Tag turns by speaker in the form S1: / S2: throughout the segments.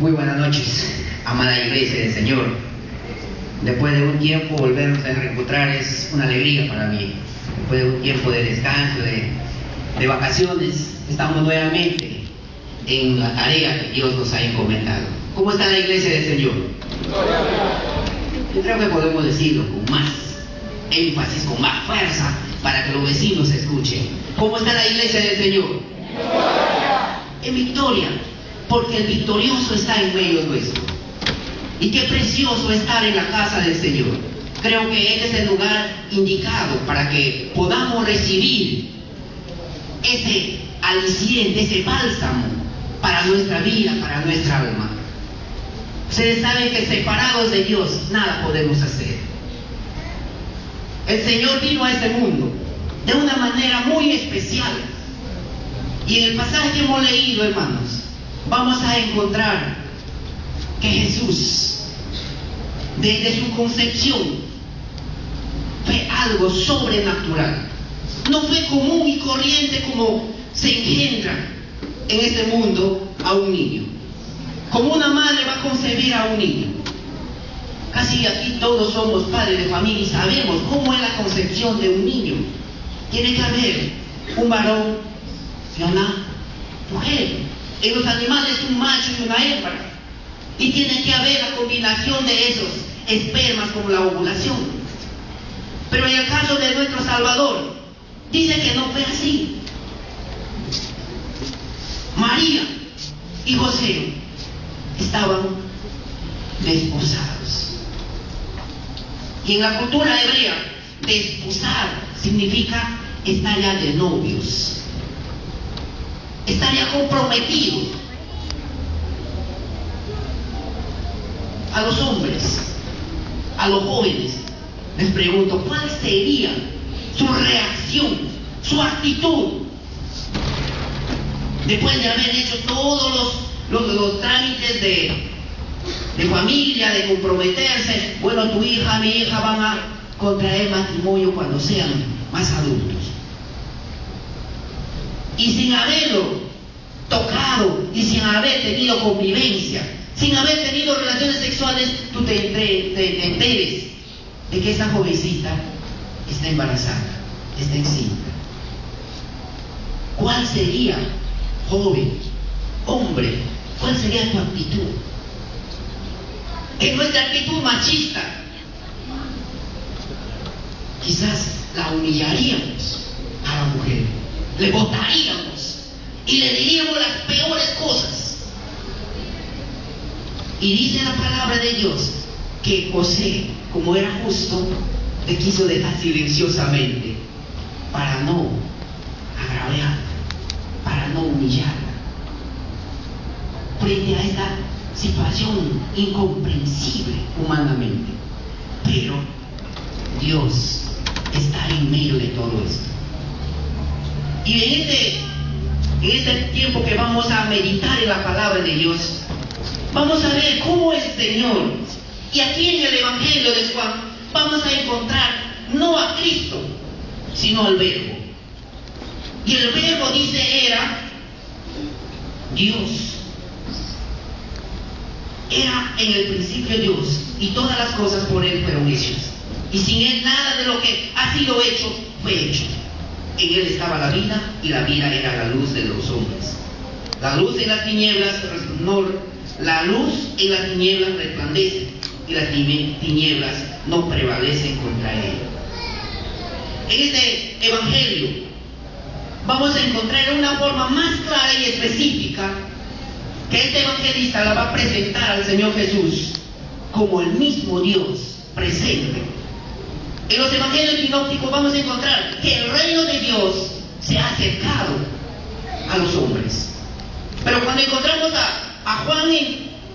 S1: Muy buenas noches, amada iglesia del Señor. Después de un tiempo volvernos a reencontrar es una alegría para mí. Después de un tiempo de descanso, de vacaciones, estamos nuevamente en la tarea que Dios nos ha encomendado. ¿Cómo está la iglesia del Señor? Yo creo que podemos decirlo con más énfasis, con más fuerza, para que los vecinos escuchen. ¿Cómo está la iglesia del Señor? En victoria, porque el victorioso está en medio nuestro. Y qué precioso estar en la casa del Señor. Creo que este es el lugar indicado para que podamos recibir ese aliciente, ese bálsamo para nuestra vida, para nuestra alma. Ustedes saben que separados de Dios nada podemos hacer. El Señor vino a este mundo de una manera muy especial. Y en el pasaje que hemos leído, hermanos, vamos a encontrar que Jesús, desde su concepción, fue algo sobrenatural. No fue común y corriente como se engendra en este mundo a un niño. Como una madre va a concebir a un niño. Casi aquí todos somos padres de familia y sabemos cómo es la concepción de un niño. Tiene que haber un varón y una mujer. En los animales un macho y una hembra. Y tiene que haber la combinación de esos espermas como la ovulación. Pero en el caso de nuestro Salvador, dice que no fue así. María y José estaban desposados. Y en la cultura hebrea, desposar significa estar ya de novios, estar ya comprometidos. A los hombres, a los jóvenes, les pregunto, ¿cuál sería su reacción, su actitud después de haber hecho todos los trámites de familia, de comprometerse? Bueno, tu hija, mi hija van a contraer matrimonio cuando sean más adultos. Y sin haberlo tocado y sin haber tenido convivencia, sin haber tenido relaciones sexuales, tú te enteres de que esa jovencita está embarazada, está encinta. ¿Cuál sería, joven, hombre, cuál sería tu actitud? En nuestra actitud machista, quizás la humillaríamos a la mujer, le botaríamos y le diríamos las peores cosas. Y dice la palabra de Dios que José, como era justo, le quiso dejar silenciosamente para no agraviarla, para no humillarla. Frente a esta situación incomprensible humanamente. Pero Dios está en medio de todo esto. Y en este tiempo que vamos a meditar en la palabra de Dios, vamos a ver cómo el Señor, y aquí en el Evangelio de Juan, vamos a encontrar no a Cristo, sino al Verbo. Y el Verbo, dice, era Dios. Era en el principio Dios, y todas las cosas por Él fueron hechas. Y sin Él nada de lo que ha sido hecho fue hecho. En Él estaba la vida, y la vida era la luz de los hombres. La luz en las tinieblas La luz en las tinieblas resplandece, y las tinieblas no prevalecen contra él. En este Evangelio vamos a encontrar una forma más clara y específica que este evangelista la va a presentar al Señor Jesús como el mismo Dios presente. En los evangelios sinópticos vamos a encontrar que el reino de Dios se ha acercado a los hombres. Pero cuando encontramos a Juan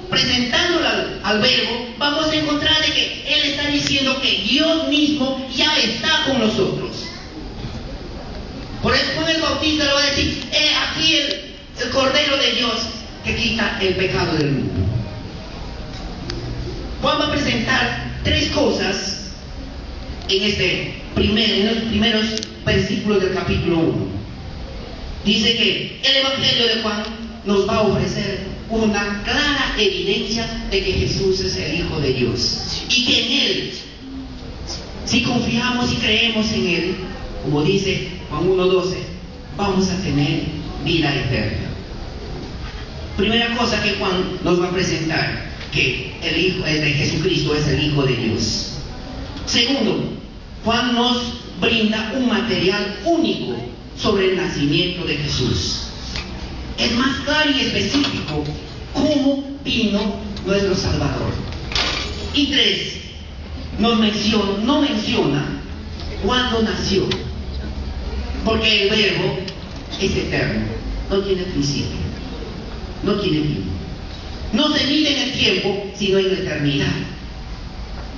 S1: presentándolo al Verbo, vamos a encontrar de que él está diciendo que Dios mismo ya está con nosotros. Por eso Juan el Bautista lo va a decir, aquí el Cordero de Dios que quita el pecado del mundo. Juan va a presentar tres cosas en los primeros versículos del capítulo 1. Dice que el Evangelio de Juan nos va a ofrecer una clara evidencia de que Jesús es el Hijo de Dios y que en Él, si confiamos y creemos en Él, como dice Juan 1:12, vamos a tener vida eterna. Primera cosa que Juan nos va a presentar, que el Hijo de Jesucristo es el Hijo de Dios. Segundo, Juan nos brinda un material único sobre el nacimiento de Jesús. Es más claro y específico cómo vino nuestro Salvador. Y tres, no menciona cuándo nació, porque el Verbo es eterno, no tiene principio, no tiene fin, no se mide en el tiempo, sino en la eternidad.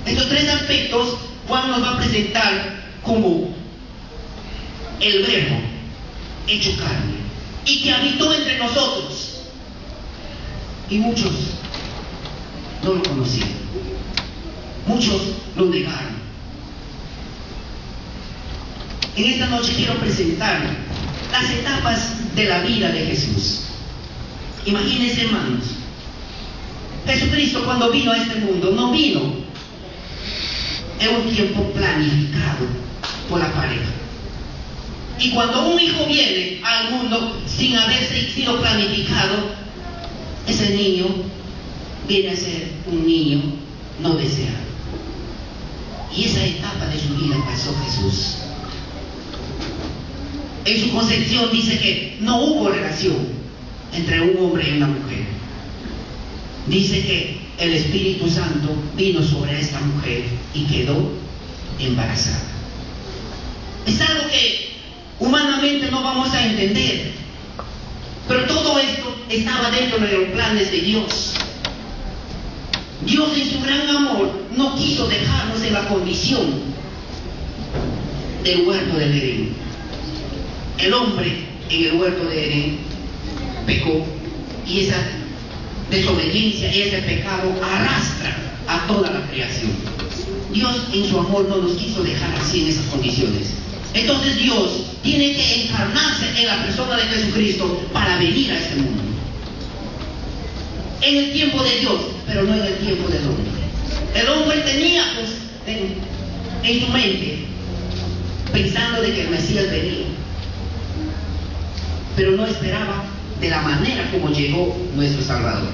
S1: Estos tres aspectos Juan nos va a presentar como el Verbo hecho carne y que habitó entre nosotros, y muchos no lo conocían, muchos lo negaron. En esta noche quiero presentar las etapas de la vida de Jesús. Imagínense, hermanos, Jesucristo cuando vino a este mundo no vino en un tiempo planificado por la pareja. Y cuando un hijo viene al mundo sin haberse sido planificado, ese niño viene a ser un niño no deseado. Y esa etapa de su vida pasó Jesús. En su concepción dice que no hubo relación entre un hombre y una mujer. Dice que el Espíritu Santo vino sobre esta mujer y quedó embarazada. Es algo que humanamente no vamos a entender, pero todo esto estaba dentro de los planes de Dios. Dios en su gran amor no quiso dejarnos en la condición del huerto del Edén. El hombre en el huerto de Edén pecó, y esa desobediencia, ese pecado arrastra a toda la creación. Dios en su amor no nos quiso dejar así en esas condiciones. Entonces Dios tiene que encarnarse en la persona de Jesucristo para venir a este mundo. En el tiempo de Dios, pero no en el tiempo del hombre. El hombre tenía pues, en su mente, pensando de que el Mesías venía, pero no esperaba de la manera como llegó nuestro Salvador.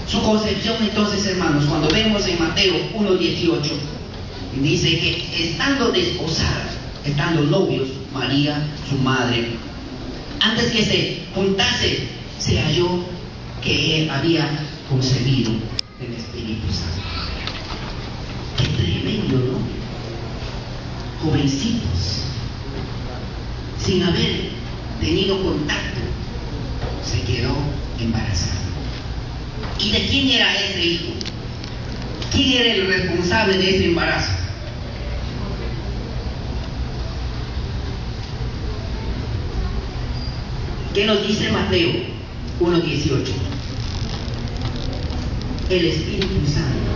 S1: Su concepción entonces, hermanos, cuando vemos en Mateo 1:18, dice que estando desposada, estando novios, María, su madre, antes que se juntase, se halló que él había concebido el Espíritu Santo. Qué tremendo, ¿no? Jovencitos, sin haber tenido contacto, se quedó embarazada. ¿Y de quién era ese hijo? ¿Quién era el responsable de ese embarazo? ¿Qué nos dice Mateo 1:18? El Espíritu Santo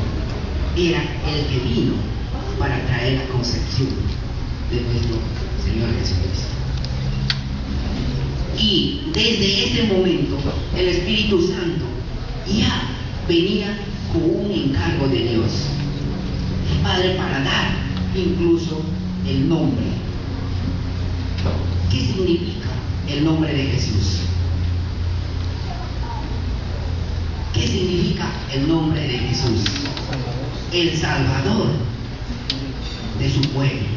S1: era el que vino para traer la concepción de nuestro Señor Jesucristo. Y desde ese momento el Espíritu Santo ya venía con un encargo de Dios, Padre, para dar incluso el nombre. ¿Qué significa el nombre de Jesús? ¿Qué significa el nombre de Jesús? El Salvador de su pueblo.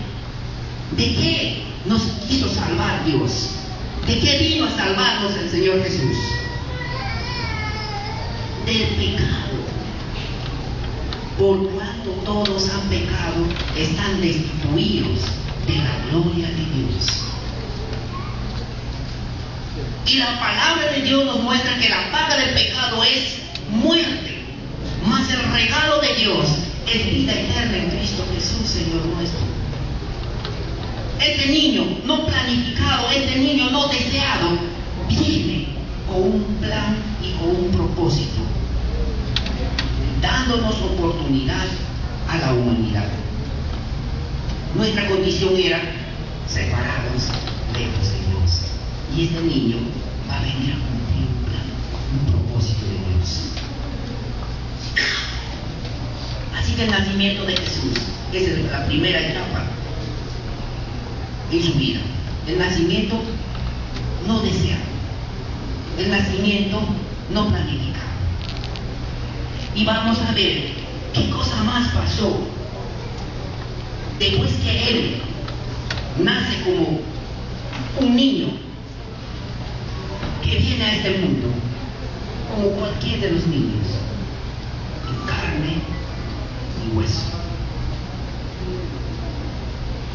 S1: ¿De qué nos quiso salvar Dios? ¿De qué vino a salvarnos el Señor Jesús? Del pecado. Por cuanto todos han pecado, están destituidos de la gloria de Dios. Y la palabra de Dios nos muestra que la paga del pecado es muerte, mas el regalo de Dios es vida eterna en Cristo Jesús, Señor nuestro. Este niño no planificado, este niño no deseado, viene con un plan y con un propósito, dándonos oportunidad a la humanidad. Nuestra condición era separados lejos de Dios. Y este niño va a venir a cumplir un plan, un propósito de Dios. Así que el nacimiento de Jesús es la primera etapa en su vida. El nacimiento no deseado, el nacimiento no planificado. Y vamos a ver qué cosa más pasó después que él nace como un niño que viene a este mundo, como cualquier de los niños, en carne y hueso.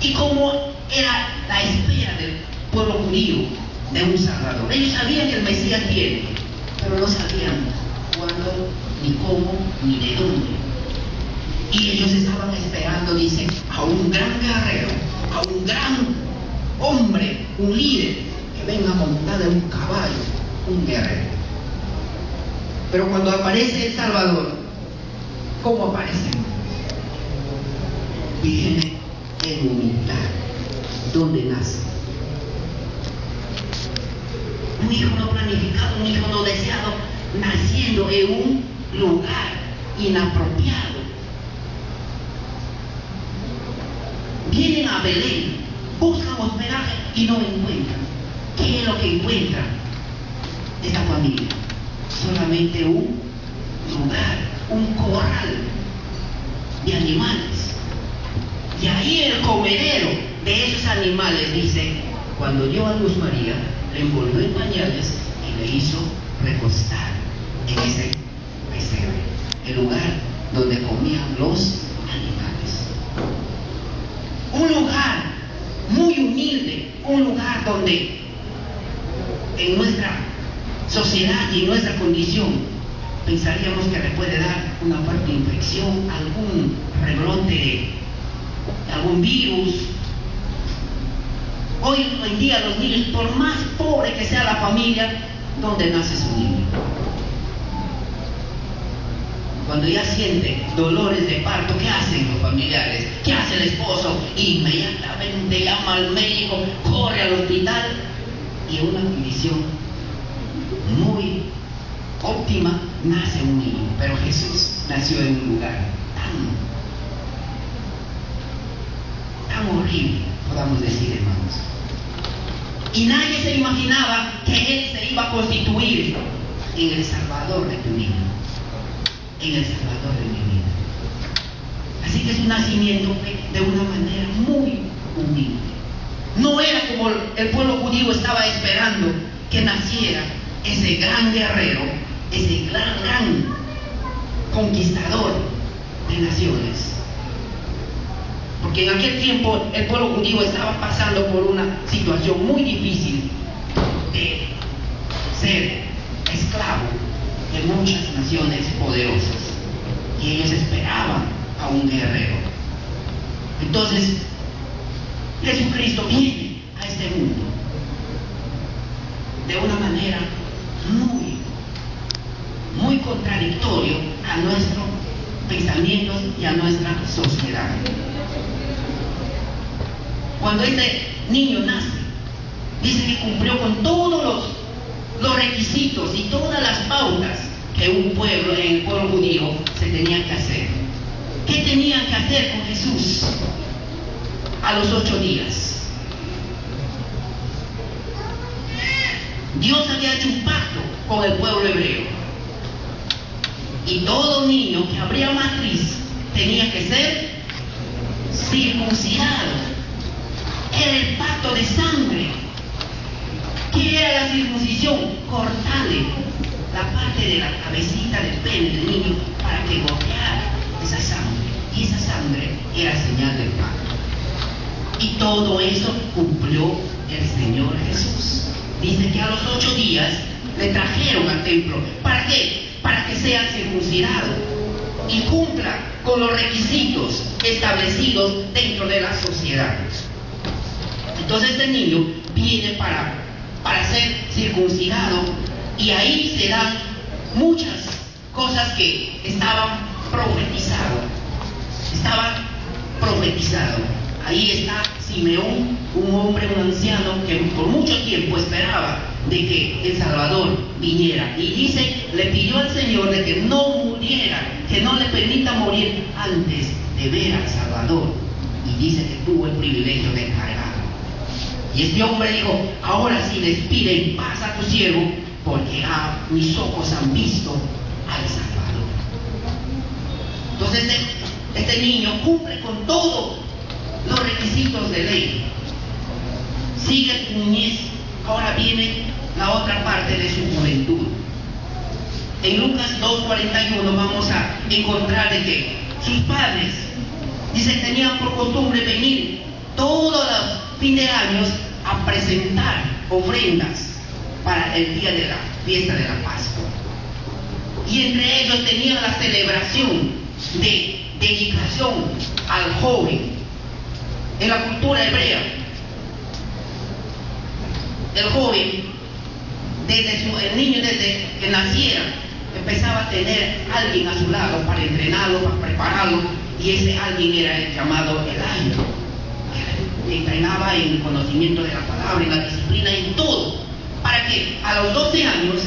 S1: Y como era la espera del pueblo judío de un Salvador. Ellos sabían que el Mesías viene, pero no sabían cuándo, ni cómo, ni de dónde. Y ellos estaban esperando, dicen, a un gran guerrero, a un gran hombre, un líder, que venga montado en un caballo, un guerrero. Pero cuando aparece el Salvador, ¿cómo aparece? Viene en humildad, donde nace. Un hijo no planificado, un hijo no deseado, naciendo en un lugar inapropiado. Vienen a Belén, buscan hospedaje y no encuentran. ¿Qué es lo que encuentran esta familia? Solamente un lugar, un corral de animales. Y ahí el comedero de esos animales dice, cuando dio a luz María, le envolvió en pañales y le hizo recostar en ese pesebre, el lugar donde comían los animales. Un lugar muy humilde, un lugar donde en nuestra sociedad y en nuestra condición pensaríamos que le puede dar una fuerte infección, algún rebrote de algún virus. Hoy en día los niños, por más pobre que sea la familia, ¿dónde nace su niño? Cuando ya siente dolores de parto, ¿qué hacen los familiares? ¿Qué hace el esposo? Inmediatamente llama al médico, corre al hospital y en una condición muy óptima nace un niño. Pero Jesús nació en un lugar tan horrible, podamos decir, hermanos. Y nadie se imaginaba que Él se iba a constituir en el Salvador de tu vida, en el Salvador de mi vida. Así que su nacimiento fue de una manera muy humilde. No era como el pueblo judío estaba esperando que naciera ese gran guerrero, ese gran conquistador de naciones. Porque en aquel tiempo el pueblo judío estaba pasando por una situación muy difícil de ser esclavo de muchas naciones poderosas. Y ellos esperaban a un guerrero. Entonces, Jesucristo viene a este mundo de una manera muy contradictorio a nuestros pensamientos y a nuestra sociedad. Cuando este niño nace, dice que cumplió con todos los requisitos y todas las pautas que un pueblo, en el pueblo judío, se tenía que hacer. ¿Qué tenían que hacer con Jesús a los 8 días? Dios había hecho un pacto con el pueblo hebreo. Y todo niño que abría matriz tenía que ser circuncidado. Era el pacto de sangre. ¿Qué era la circuncisión? Cortarle la parte de la cabecita del pene del niño para que goteara esa sangre. Y esa sangre era señal del pacto. Y todo eso cumplió el Señor Jesús. Dice que a los 8 días le trajeron al templo. ¿Para qué? Para que sea circuncidado y cumpla con los requisitos establecidos dentro de la sociedad. Entonces este niño viene para ser circuncidado y ahí se dan muchas cosas que estaban profetizadas. ahí está Simeón, un hombre, un anciano que por mucho tiempo esperaba de que el Salvador viniera. Y dice, le pidió al Señor de que no muriera, que no le permita morir antes de ver al Salvador. Y dice que tuvo el privilegio de cargar. Y este hombre dijo, ahora sí despide en paz a tu siervo, porque mis ojos han visto al Salvador. Entonces este niño cumple con todos los requisitos de ley. Sigue su niñez. Ahora viene la otra parte de su juventud. En Lucas 2:41 vamos a encontrar de que sus padres, dice, tenían por costumbre venir todos los fines de años a presentar ofrendas para el día de la fiesta de la Pascua. Y entre ellos tenían la celebración de dedicación al joven. En la cultura hebrea, el joven, el niño desde que naciera, empezaba a tener alguien a su lado para entrenarlo, para prepararlo, y ese alguien era el llamado el ayo. Le entrenaba en el conocimiento de la palabra, en la disciplina, en todo, para que a los 12 años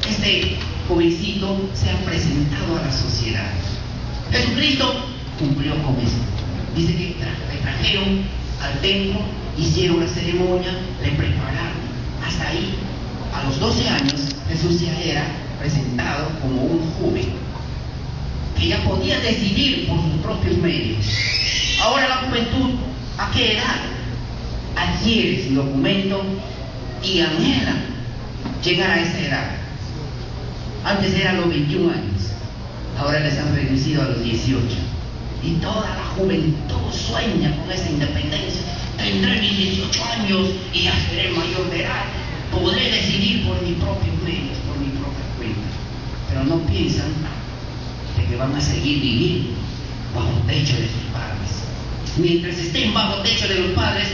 S1: este jovencito sea presentado a la sociedad. Jesucristo cumplió con eso. Dice que le trajeron al templo, hicieron la ceremonia, le prepararon. Hasta ahí, a los 12 años, Jesús ya era presentado como un joven que ya podía decidir por sus propios medios. Ahora la juventud, ¿a qué edad adquiere su documento y anhela llegar a esa edad? Antes eran los 21 años, ahora les han reducido a los 18. Y toda la juventud sueña con esa independencia. Tendré mis 18 años y ya seré mayor de edad. Podré decidir por mis propios medios, por mi propia cuenta. Pero no piensan de que van a seguir viviendo bajo el techo de sus padres. Mientras estén bajo el techo de los padres,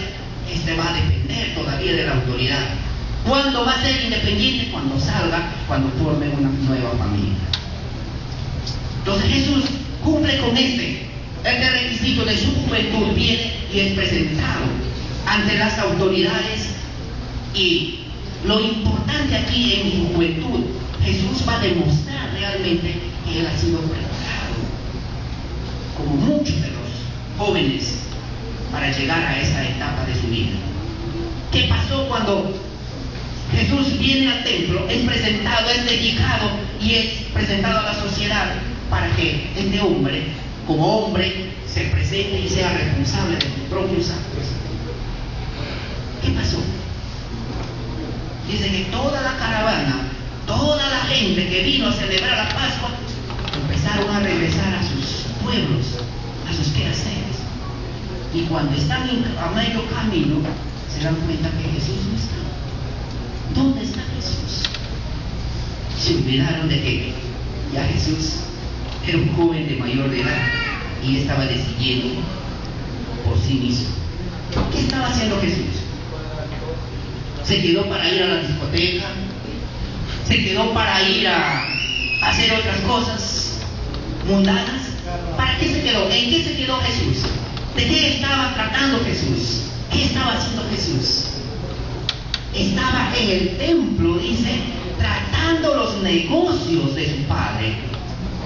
S1: va a depender todavía de la autoridad. ¿Cuándo va a ser independiente? Cuando salga, cuando forme una nueva familia. Entonces Jesús cumple con este requisito de su juventud, viene y es presentado ante las autoridades. Y lo importante aquí en su juventud, Jesús va a demostrar realmente que él ha sido preparado, como muchos de los jóvenes, para llegar a esa etapa de su vida. ¿Qué pasó cuando Jesús viene al templo? Es presentado, es dedicado y es presentado a la sociedad para que este hombre, como hombre, se presente y sea responsable de sus propios actos. ¿Qué pasó? Dice que toda la caravana, toda la gente que vino a celebrar la Pascua, empezaron a regresar a sus pueblos, a sus quehaceres. Y cuando están a medio camino, se dan cuenta que Jesús no está. ¿Dónde está Jesús? Se olvidaron de que ya Jesús era un joven de mayor de edad y estaba decidiendo por sí mismo. ¿Qué estaba haciendo Jesús? Se quedó para ir a la discoteca, se quedó para ir a hacer otras cosas mundanas. ¿Para qué se quedó? ¿En qué se quedó Jesús? ¿De qué estaba tratando Jesús? ¿Qué estaba haciendo Jesús? Estaba en el templo, dice, tratando los negocios de su padre.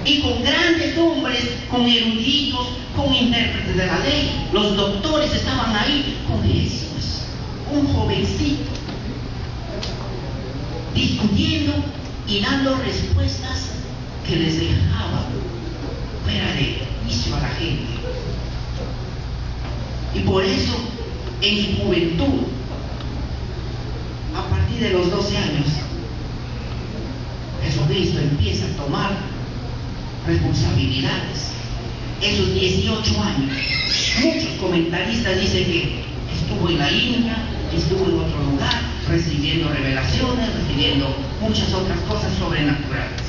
S1: Y con grandes hombres, con eruditos, con intérpretes de la ley. Los doctores estaban ahí con Jesús, un jovencito, discutiendo y dando respuestas que les dejaban fuera de juicio a la gente. Y por eso, en su juventud, a partir de los 12 años, Jesucristo empieza a tomar responsabilidades. Esos 18 años, muchos comentaristas dicen que estuvo en la India, estuvo en otro lugar, recibiendo revelaciones, recibiendo muchas otras cosas sobrenaturales.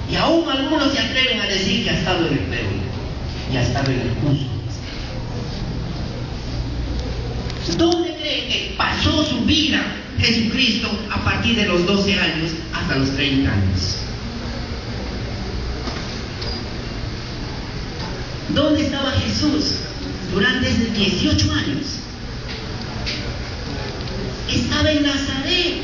S1: Y aún algunos se atreven a decir que ha estado en el Perú y ha estado en el Cusco. ¿Dónde creen que pasó su vida Jesucristo a partir de los 12 años hasta los 30 años? ¿Dónde estaba Jesús durante 18 años. Estaba en Nazaret,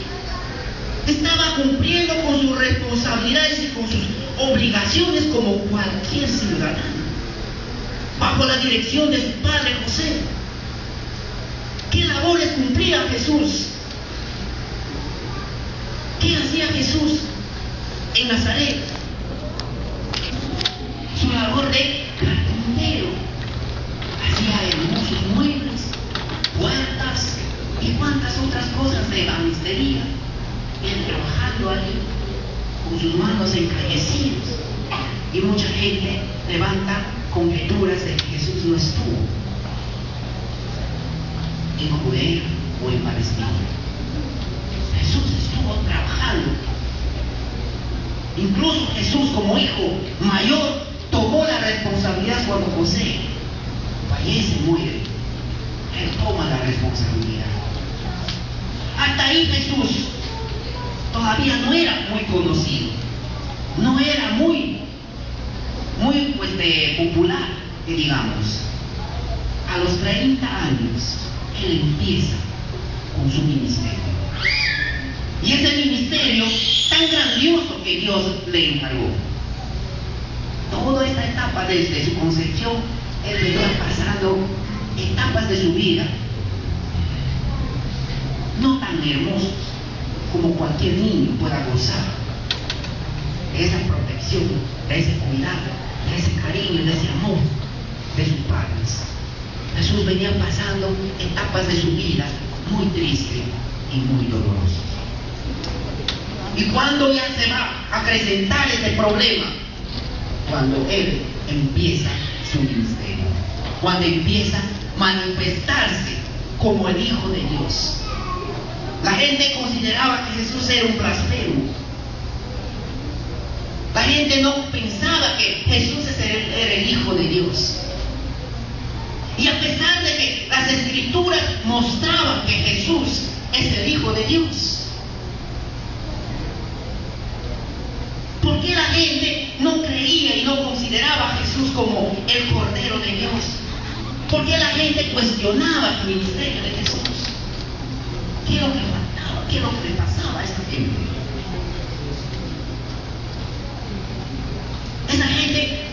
S1: estaba cumpliendo con sus responsabilidades y con sus obligaciones como cualquier ciudadano, bajo la dirección de su padre José. ¿Qué labores cumplía Jesús? ¿Qué hacía Jesús en Nazaret? Su labor de carpintero. Hacía hermosos muebles, puertas y cuantas otras cosas de ebanistería. Él trabajando allí con sus manos encanecidas. Y mucha gente levanta conjeturas de que Jesús no estuvo en Judea o en Palestina. Jesús estuvo trabajando. Incluso Jesús, como hijo mayor, tomó la responsabilidad cuando José fallece, muere. Él toma la responsabilidad. Hasta ahí Jesús todavía no era muy conocido, no era muy popular, que digamos. A los 30 años él empieza con su ministerio, y ese ministerio tan grandioso que Dios le encargó. Toda esta etapa desde su concepción, él venía pasando etapas de su vida no tan hermosas como cualquier niño pueda gozar de esa protección, de ese cuidado, de ese cariño, de ese amor de sus padres. Jesús venía pasando etapas de su vida muy tristes y muy dolorosas. ¿Y cuándo ya se va a acrecentar este problema? Cuando Él empieza su ministerio, cuando empieza a manifestarse como el Hijo de Dios. La gente consideraba que Jesús era un blasfemo. La gente no pensaba que Jesús era el Hijo de Dios. Y a pesar de que las Escrituras mostraban que Jesús es el Hijo de Dios, ¿por qué la gente no creía y no consideraba a Jesús como el Cordero de Dios? ¿Por qué la gente cuestionaba el ministerio de Jesús? ¿Qué es lo que faltaba? ¿Qué es lo que le pasaba a esta gente? Esa gente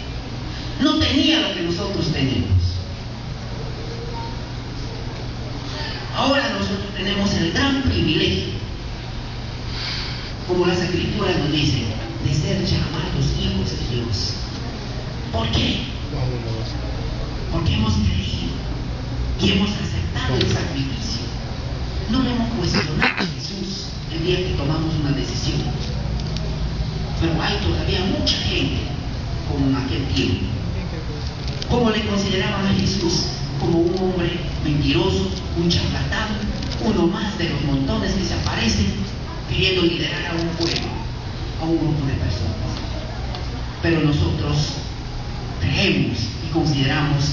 S1: no tenía lo que nosotros tenemos. Ahora nosotros tenemos el gran privilegio, como las Escrituras nos dicen, de ser llamados hijos de Dios. ¿Por qué? Porque hemos creído y hemos aceptado el sacrificio. No le hemos cuestionado a Jesús el día que tomamos una decisión. Pero hay todavía mucha gente, como en aquel tiempo, como le consideraban a Jesús como un hombre mentiroso, un charlatán, uno más de los montones que se aparecen queriendo liderar a un pueblo, a un grupo de personas. Pero nosotros creemos y consideramos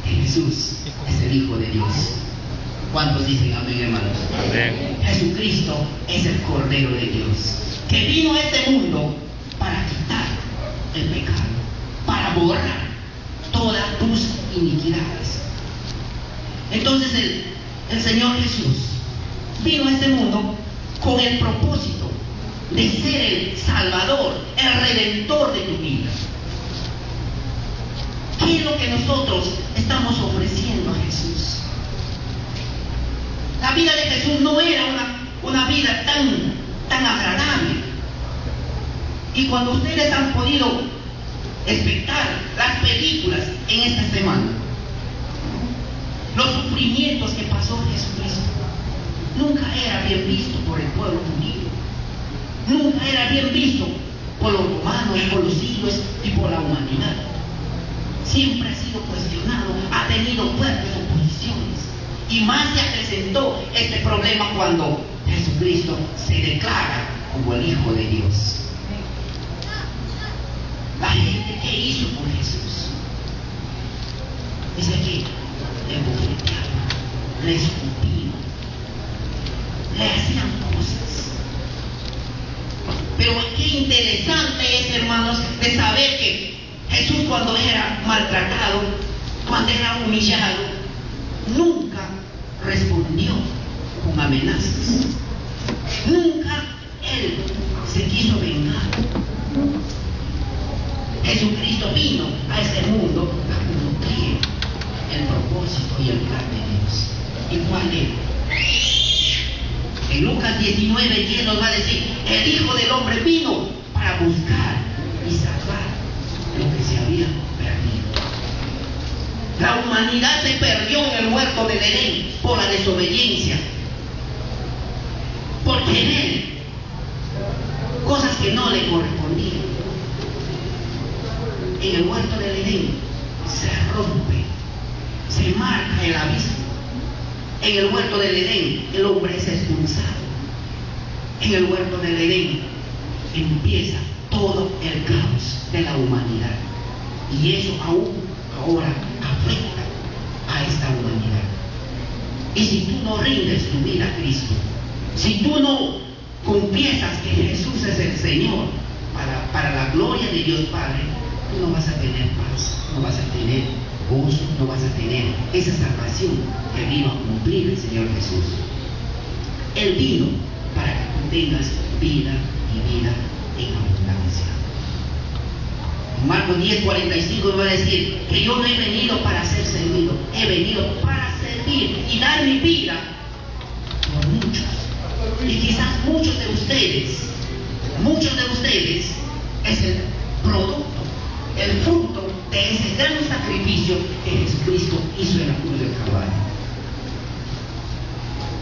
S1: que Jesús es el Hijo de Dios. ¿Cuántos dicen amén, hermanos? Amén. Jesucristo es el Cordero de Dios, que vino a este mundo para quitar el pecado, para borrar todas tus iniquidades. Entonces el Señor Jesús vino a este mundo con el propósito de ser el Salvador, el Redentor de tu vida. ¿Qué es lo que nosotros estamos ofreciendo a Jesús? La vida de Jesús no era una vida tan agradable. Y cuando ustedes han podido espectar las películas en esta semana, los sufrimientos que pasó Jesucristo, nunca era bien visto por el pueblo judío, nunca era bien visto por los romanos, por los siglos y por la humanidad. Siempre ha sido cuestionado, ha tenido fuertes oposiciones, y más se acrecentó este problema cuando Jesucristo se declara como el Hijo de Dios. La gente, ¿qué hizo por Jesús? Dice aquí, le bofeteaban, le escupían, le hacían cosas. Pero qué interesante es, hermanos, de saber que Jesús, cuando era maltratado, cuando era humillado, nunca respondió con amenazas. Nunca él se quiso vengar. Jesucristo vino a este mundo a cumplir el propósito y el plan de Dios. ¿Y cuál era? En Lucas 19:10 nos va a decir: el Hijo del Hombre vino para buscar y salvar lo que se había perdido. La humanidad se perdió en el huerto del Edén por la desobediencia, por querer cosas que no le correspondían. En el huerto del Edén se rompe, se marca el abismo. En el huerto del Edén el hombre es expulsado. En el huerto del Edén empieza todo el caos de la humanidad. Y eso aún ahora afecta a esta humanidad. Y si tú no rindes tu vida a Cristo, si tú no confiesas que Jesús es el Señor para la gloria de Dios Padre, tú no vas a tener paz, no vas a tener gozo, no vas a tener esa salvación que vino a cumplir el Señor Jesús. Él vino para que tú tengas vida y vida en abundancia. Marcos 10:45 va a decir que yo no he venido para ser servido, he venido para servir y dar mi vida por muchos. Y quizás muchos de ustedes es el producto, el fruto de ese gran sacrificio que Jesucristo hizo en la cruz del Calvario.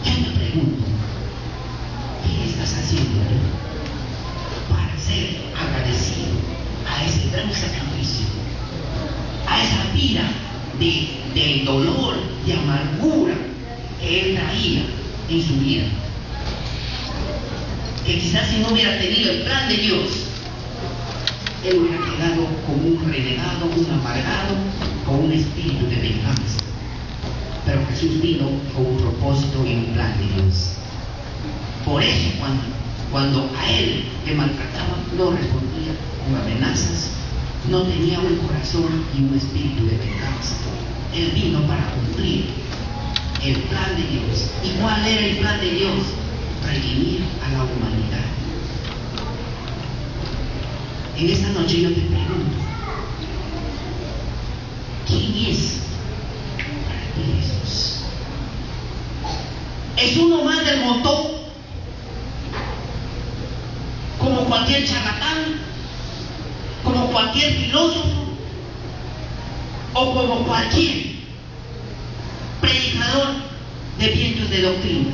S1: Yo me pregunto, ¿qué estás haciendo para ser agradecido a ese gran sacrificio, a esa vida de dolor, de amargura que Él traía en su vida? Que quizás si no hubiera tenido el plan de Dios, Él hubiera quedado como un renegado, un amargado, con un espíritu de venganza. Pero Jesús vino con un propósito y un plan de Dios. Por eso cuando a Él le maltrataban, no respondía con amenazas, no tenía un corazón y un espíritu de venganza. Él vino para cumplir el plan de Dios. ¿Y cuál era el plan de Dios? Redimir a la humanidad. En esta noche yo te pregunto, ¿quién es para ti Jesús? ¿Es uno más del montón? ¿Como cualquier charlatán? ¿Como cualquier filósofo? ¿O como cualquier predicador de vientos de doctrina?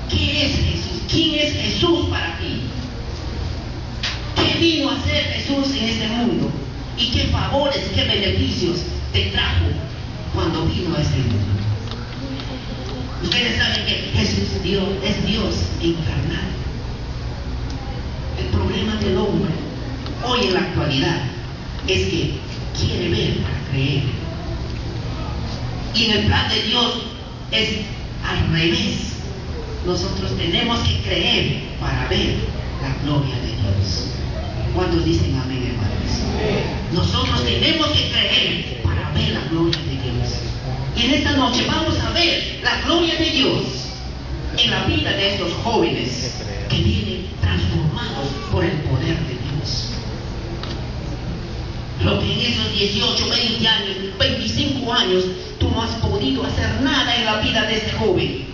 S1: ¿Qué es Jesús? ¿Quién es Jesús para ti? ¿Qué vino a hacer Jesús en este mundo? ¿Y qué favores, qué beneficios te trajo cuando vino a este mundo? Ustedes saben que Jesús es Dios encarnado. El problema del hombre hoy en la actualidad es que quiere ver para creer. Y en el plan de Dios es al revés. Nosotros tenemos que creer para ver la gloria de Dios. ¿Cuántos dicen amén, hermanos? Nosotros tenemos que creer para ver la gloria de Dios. Y en esta noche vamos a ver la gloria de Dios en la vida de estos jóvenes que vienen transformados por el poder de Dios. Lo que en esos 18, 20 años, 25 años, tú no has podido hacer nada en la vida de este joven,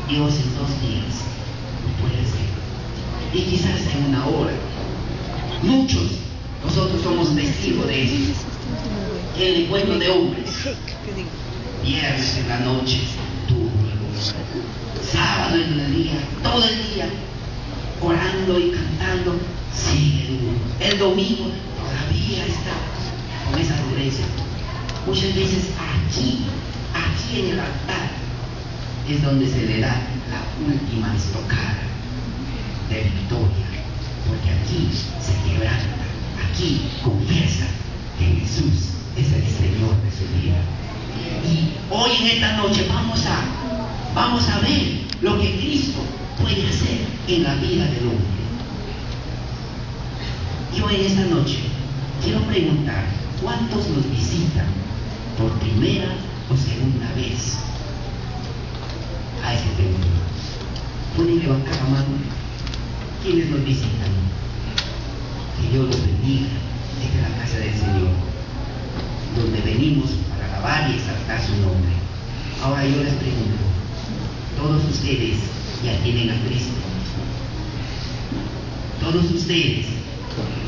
S1: Dios en 2 días lo puede hacer. Y quizás en 1 hora. Muchos, nosotros somos testigos de eso. El encuentro de hombres, viernes en la noche, sábado en el día, todo el día, orando y cantando, sigue duro. El domingo todavía está con esa dureza. Muchas veces aquí en el altar, es donde se le da la última estocada de victoria, porque aquí se quebranta, aquí confiesa que Jesús es el Señor de su vida. Y hoy en esta noche vamos a ver lo que Cristo puede hacer en la vida del hombre. Y hoy en esta noche quiero preguntar, ¿Cuántos nos visitan por primera o segunda vez a este templo? ¿Pueden levantar la mano? ¿Quiénes nos visitan? Que Dios los bendiga. Esta es la casa del Señor, donde venimos para alabar y exaltar su nombre. Ahora yo les pregunto, ¿todos ustedes ya tienen a Cristo? ¿Todos ustedes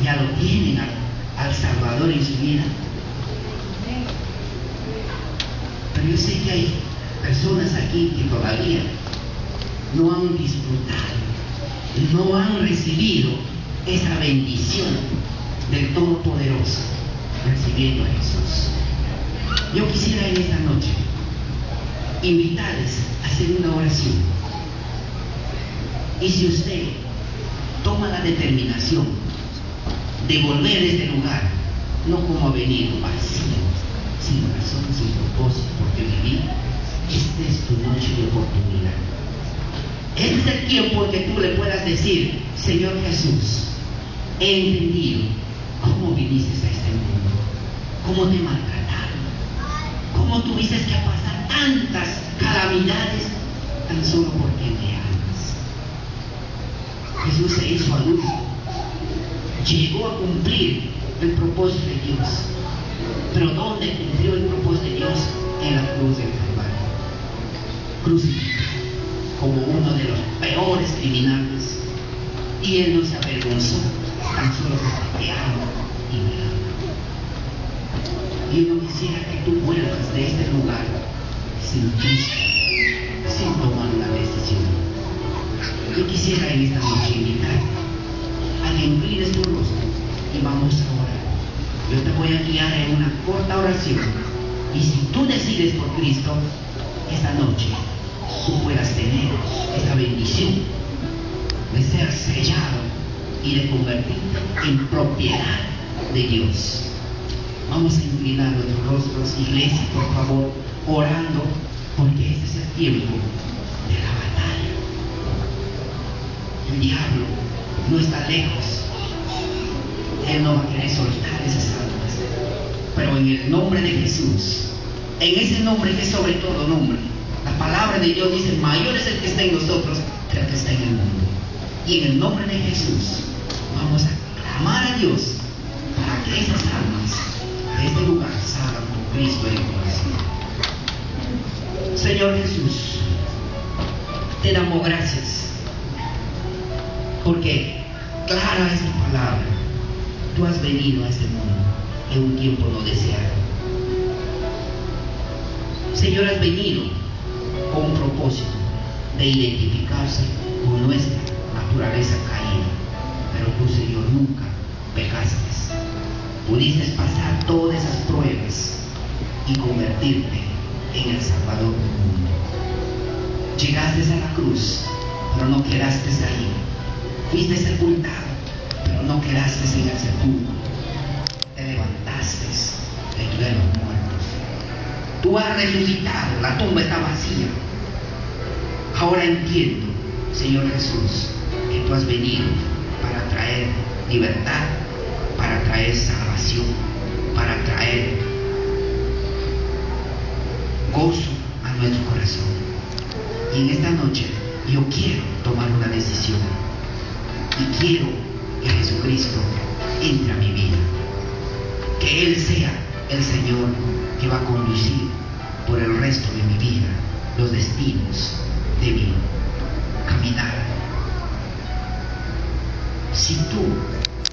S1: ya lo tienen al Salvador en su vida? Pero yo sé que hay personas aquí que todavía no han disfrutado, no han recibido esa bendición del Todopoderoso, recibiendo a Jesús. Yo quisiera en esta noche invitarles a hacer una oración. Y si usted toma la determinación de volver a este lugar, no como ha venido, vacío, sin razón, sin propósito, porque vivir, esta es tu noche de oportunidad. Este es el tiempo en que tú le puedas decir: Señor Jesús, he entendido cómo viniste a este mundo, cómo te maltrataron, cómo tuviste que pasar tantas calamidades tan solo porque me amas. Jesús se hizo adulto, llegó a cumplir el propósito de Dios. Pero ¿dónde cumplió el propósito de Dios? En la cruz del Calvario, crucificado como uno de los peores criminales, y Él no se avergonzó, tan solo porque te ama y me ama. Y yo no quisiera que tú vuelvas de este lugar sin Cristo, sin tomar una decisión. Yo quisiera en esta noche invitar a que inclines tu rostro y vamos a orar. Yo te voy a guiar en una corta oración, y si tú decides por Cristo, esta noche tú puedas tener esta bendición de ser sellado y de convertirte en propiedad de Dios. Vamos a inclinar nuestros rostros, iglesia, por favor, orando, porque este es el tiempo de la batalla. El diablo no está lejos. Él no va a querer soltar esas almas, pero en el nombre de Jesús, en ese nombre que es sobre todo nombre, la palabra de Dios dice: mayor es el que está en nosotros que el que está en el mundo. Y en el nombre de Jesús vamos a clamar a Dios para que esas almas de este lugar salgan con Cristo en el corazón. Señor Jesús, te damos gracias, porque clara es tu palabra. Tú has venido a este mundo en un tiempo no deseado. Señor, has venido con un propósito de identificarse con nuestra naturaleza caída, pero tú, Señor, nunca pecaste. Pudiste pasar todas esas pruebas y convertirte en el Salvador del mundo. Llegaste a la cruz, pero no quedaste ahí. Fuiste sepultado, pero no quedaste en el sepulcro. Te levantaste de los muertos. Tú has resucitado, la tumba está vacía. Ahora entiendo, Señor Jesús, que tú has venido para traer libertad, para traer salvación, para traer gozo a nuestro corazón. Y en esta noche yo quiero tomar una decisión, y quiero que Jesucristo entre a mi vida, que Él sea el Señor que va a conducir por el resto de mi vida los destinos de mi caminar. Si tú